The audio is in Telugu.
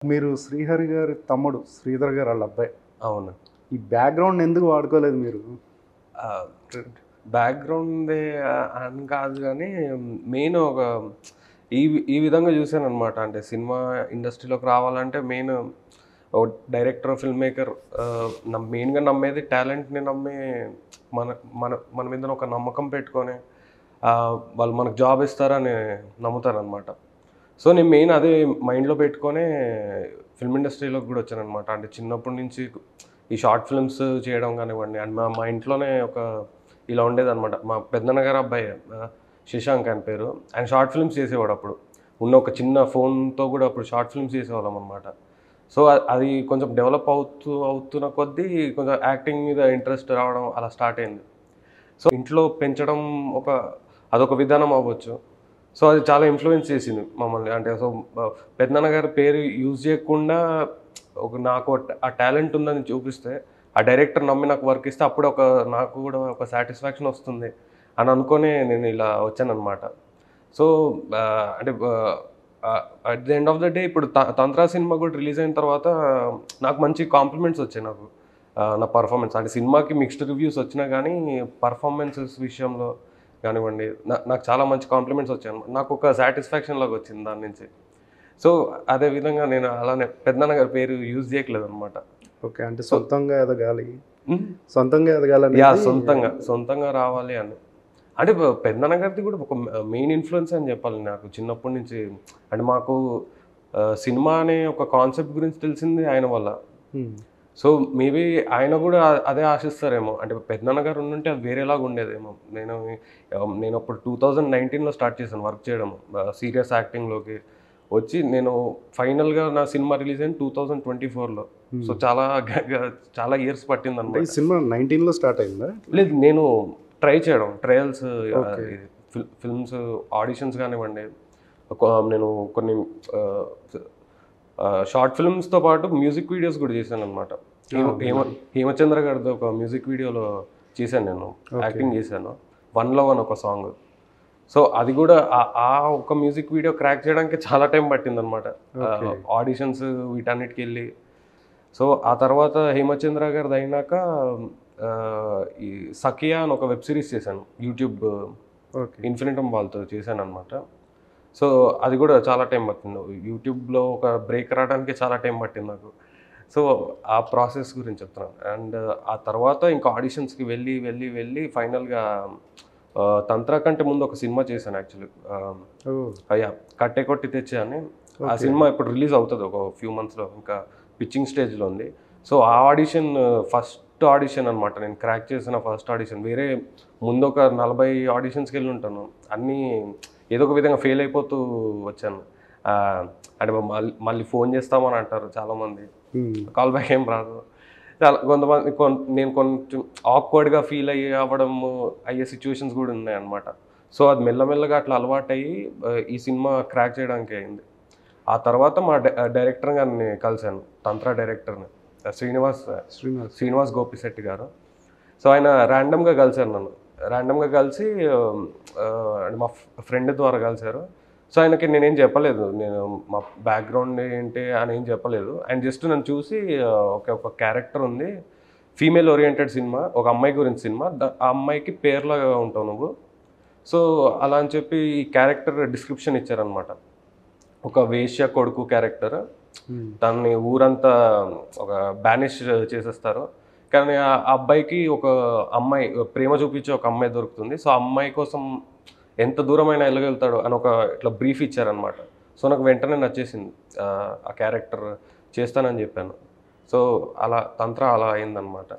మీరు శ్రీహరి గారి తమ్ముడు శ్రీధర్ గారు వాళ్ళ అబ్బాయి. అవును. ఈ బ్యాక్‌గ్రౌండ్ ఎందుకు వాడుకోలేదు మీరు? బ్యాక్‌గ్రౌండే అని కాదు గానీ, మెయిన్ ఒక ఈ ఈ విధంగా చూశాననమాట. అంటే సినిమా ఇండస్ట్రీలోకి రావాలంటే మెయిన్ ఒక డైరెక్టర్, ఫిల్మ్ మేకర్ మెయిన్‌గా నమ్మేది టాలెంట్‌ని నమ్మి మన మన మన మీద ఒక నమ్మకం పెట్టుకొని వాళ్ళు మనకు జాబ్ ఇస్తారని నమ్ముతారనమాట. సో, నేను మెయిన్ అదే మైండ్‌లో పెట్టుకొనే ఫిల్మ్ ఇండస్ట్రీలోకి కూడా వచ్చాననమాట. అంటే చిన్నప్పటి నుంచి ఈ షార్ట్ ఫిల్మ్స్ చేయడం కానివ్వండి, అండ్ మా ఇంట్లోనే ఇలా ఉండేదనమాట. మా పెద్దనాన్న గారి అబ్బాయే శశాంక్ ఆయన పేరు. ఆయన షార్ట్ ఫిల్మ్స్ చేసేవాడు అప్పుడు. ఉన్న ఒక చిన్న ఫోన్‌తో కూడా అప్పుడు షార్ట్ ఫిల్మ్స్ చేసేవాళ్ళం అనమాట. సో, అది కొంచెం డెవలప్ అవుతున్న కొద్దీ కొంచెం యాక్టింగ్ మీద ఇంట్రెస్ట్ రావడం అలా స్టార్ట్ అయింది. సో, ఇంట్లో పెంచడం అదొక విధానం అవ్వచ్చు. సో, అది చాలా ఇన్‌ఫ్లూయెన్స్ చేసింది మమ్మల్ని. అంటే సో, పెద్దనాన్న గారి పేరు యూజ్ చేయకుండా నాకు ఆ టాలెంట్ ఉందని చూపిస్తే, ఆ డైరెక్టర్ నమ్మి నాకు వర్క్ ఇస్తే అప్పుడు నాకు కూడా ఒక సాటిస్ఫాక్షన్ వస్తుంది అని అనుకోని నేను ఇలా వచ్చాననమాట. సో, అంటే at the end of the day ఇప్పుడు 'తంత్ర' సినిమా కూడా రిలీజ్ అయిన తర్వాత నాకు మంచి కాంప్లిమెంట్స్ వచ్చాయి నాకు. నా పర్ఫార్మెన్స్ అంటే సినిమాకి మిక్స్డ్ రివ్యూస్ వచ్చినా కానీ పర్ఫార్మెన్సెస్ విషయంలో కానివ్వండి, నాకు చాలా మంచి కాంప్లిమెంట్స్ వచ్చాయన్నమాట. నాకు ఒక సాటిస్ఫాక్షన్ లాగా వచ్చింది దాని నుంచి. సో, అదే విధంగా నేను అలానే పెద్దనాన్న గారి పేరు యూజ్ చేయట్లేదనమాట. ఓకే. అంటే సొంతంగా ఎదగాలి. సొంతంగా ఎదగాలని సొంతంగా రావాలి అని. అంటే పెద్దనాన్న గారిది కూడా ఒక మెయిన్ ఇన్‌ఫ్లుయెన్స్ అని చెప్పాలి నాకు చిన్నప్పటి నుంచి. అంటే మాకు సినిమా అనే ఒక కాన్సెప్ట్ గురించి తెలిసింది ఆయన వల్ల. సో, మేబీ ఆయన కూడా అదే ఆశిస్తారేమో. అంటే పెద్దనాన్న గారు ఉండుంటే అది వేరేలాగా ఉండేదేమో. నేను అప్పుడు 2019లో స్టార్ట్ చేశాను వర్క్ చేయడం. సీరియస్ యాక్టింగ్‌లోకి వచ్చి నేను ఫైనల్‌గా నా సినిమా రిలీజ్ అయింది 2024లో. సో, చాలా ఇయర్స్ పట్టిందన్నమాట. ఈ సినిమా 19లో స్టార్ట్ అయిందా? లేదు, నేను ట్రై చేయడం ట్రయల్స్, ఫిల్మ్స్ ఆడిషన్స్ కానివ్వండి, నేను కొన్ని షార్ట్ ఫిల్మ్స్తో పాటు మ్యూజిక్ వీడియోస్ కూడా చేశాను అనమాట. హేమచంద్ర గారిది ఒక మ్యూజిక్ వీడియోలో చేశాను, నేను యాక్టింగ్ చేశాను. 1 Love అని ఒక సాంగ్. సో, అది కూడా ఆ ఒక మ్యూజిక్ వీడియో క్రాక్ చేయడానికి చాలా టైం పట్టిందనమాట. ఆడిషన్స్ వీటన్నిటికి వెళ్ళి. సో, ఆ తర్వాత హేమచంద్ర గారిది అయినాక ఈ 'సఖియా' అని ఒక వెబ్ సిరీస్ చేశాను యూట్యూబ్ ఇన్ఫినిటమ్ వాళ్ళతో చేశాను అనమాట. సో, అది కూడా చాలా టైం పట్టింది. యూట్యూబ్లో ఒక బ్రేక్ రావడానికి చాలా టైం పట్టింది నాకు. సో, ఆ ప్రాసెస్ గురించి చెప్తున్నాను. అండ్ ఆ తర్వాత ఇంకా ఆడిషన్స్కి వెళ్ళి ఫైనల్గా 'తంత్ర' కంటే ముందు ఒక సినిమా చేశాను యాక్చువల్లీ. కట్టె కొట్టి తెచ్చే అని. ఆ సినిమా ఇప్పుడు రిలీజ్ అవుతుంది ఒక ఫ్యూ మంత్స్లో, ఇంకా పిచ్చింగ్ స్టేజ్లో ఉంది. సో, ఆ ఆడిషన్ ఫస్ట్ ఆడిషన్ అనమాట. నేను క్రాక్ చేసిన ఫస్ట్ ఆడిషన్. వేరే ముందు ఒక 40 ఆడిషన్స్కి వెళ్ళి ఉంటాను. అన్నీ ఏదో ఒక విధంగా ఫెయిల్ అయిపోతూ వచ్చాను. అంటే మళ్ళీ ఫోన్ చేస్తామని అంటారు చాలామంది, కాల్ బ్యాక్ ఏం రాదు. చాలా కొంతమంది నేను కొంచెం ఆక్వర్డ్గా ఫీల్ అయ్యే సిచ్యువేషన్స్ కూడా ఉన్నాయన్నమాట. సో, అది మెల్లమెల్లగా అట్లా అలవాటయ్యి ఈ సినిమా క్రాక్ చేయడానికి అయింది. ఆ తర్వాత మా డైరెక్టర్ గారిని కలిశాను, 'తంత్ర' డైరెక్టర్ని, శ్రీనివాస్ గోపిశెట్టి గారు. సో, ఆయన ర్యాండమ్గా కలిశారు నన్ను. ర్యాండమ్గా కలిసి మా ఫ్రెండ్ ద్వారా కలిశారు. సో, ఆయనకి నేనేం చెప్పలేదు, నేను మా బ్యాక్గ్రౌండ్ ఏంటి అని ఏం చెప్పలేదు. ఆయన జస్ట్ నన్ను చూసి ఒక క్యారెక్టర్ ఉంది, ఫీమేల్ ఓరియంటెడ్ సినిమా, ఒక అమ్మాయి గురించి సినిమా, ఆ అమ్మాయికి పేర్లాగా ఉంటావు నువ్వు. సో, అలా అని చెప్పి ఈ క్యారెక్టర్ డిస్క్రిప్షన్ ఇచ్చారనమాట. ఒక వేశ్య కొడుకు క్యారెక్టర్, తనని ఊరంతా ఒక బ్యానిష్ చేసేస్తారు. కానీ ఆ అబ్బాయికి ఒక అమ్మాయి, ప్రేమ చూపించే ఒక అమ్మాయి దొరుకుతుంది. సో, ఆ అమ్మాయి కోసం ఎంత దూరమైనా వెళ్ళగలుగుతాడు అని ఇట్లా బ్రీఫ్ ఇచ్చారనమాట. సో, నాకు వెంటనే నచ్చేసింది ఆ క్యారెక్టర్, చేస్తానని చెప్పాను. సో, 'తంత్ర' అలా అయిందనమాట.